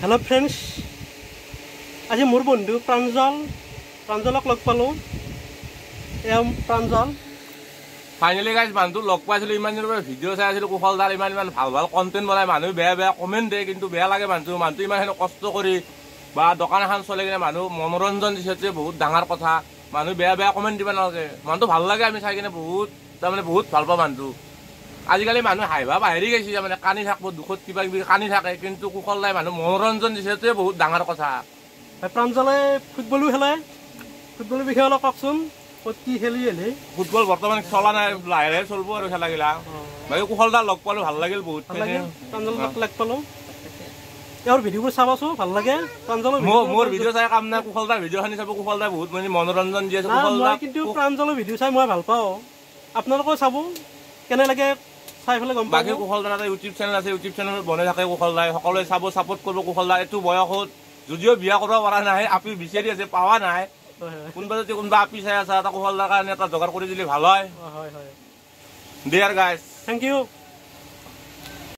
hello friends आज मोर बंधु प्रांजलक लग पालो प्रांजल फाइनली गाइस मानतो लग पाइছিলো ইমান দিনৰ পৰা ভিডিঅ' চাই আছিলো কুশলদাৰ ইমান ভাল কন্টেন্ট বনাই মানুহ বেয়া কমেন্ট দিয়ে কিন্তু বেয়া লাগে মানতো ইমান হেন কষ্ট কৰি বা দোকান এখন চলে কিনে মানুহ মনোৰঞ্জন দিছে বহুত ডাঙৰ কথা মানুহ বেয়া কমেন্ট দিবা নালাগে মানতো ভাল লাগে আমি চাই কিনে বহুত তাৰমানে বহুত ভাল পাওঁ মানতো আজিকালি মানুহ হাইবা বাহিৰি গৈছে মানে কানি থাকব দুখত কিবা কানি থাকে কিন্তু কুশলদাই মানুহ মনোৰঞ্জন দিছে বহুত ডাঙৰ কথা প্ৰাঞ্জলে ফুটবলো খেলে ফুটবলৰ বিষয়ে অলপ কওকচোন কি খেলি এলে ফুটবল বৰ্তমান চলা নাই লাহে চলব আৰু খেলা গিলা বাকি কুশলদাৰ লগ পালো ভাল লাগিল বহুত প্ৰাঞ্জল লগ পালো ইয়াৰ ভিডিঅ'বোৰ চাবাছো ভাল লাগে প্ৰাঞ্জলৰ মোৰ ভিডিঅ' চাই কাম নাই কুশলদাৰ ভিডিঅ'খানি চাব কুশলদাই বহুত মানে মনোৰঞ্জন দি আছে কুশলদাই কিন্তু প্ৰাঞ্জলৰ ভিডিঅ' চাই মই ভাল পাওঁ আপোনালোকেও চাব কেনে লাগে চাই ফেলে গম বাকি কুশলদাৰ এটা ইউটিউব চেনেল আছে ইউটিউব চেনেল বনাই থাকে কুশলদাই সকলোৱে চাব সাপোৰ্ট কৰিব কুশলদাৰ এইটো বয়সত যদিও বিয়া কৰিব পৰা নাই আপি বিচাৰি আছে পাৱা নাই কোনবা যদি কোনবা আপি চাই আছে এটা কুশলদাৰ কাৰণে এটা জোগাৰ কৰি দিলে ভাল হয় হয় ডিয়াৰ গাইজ থ্যাংক ইউ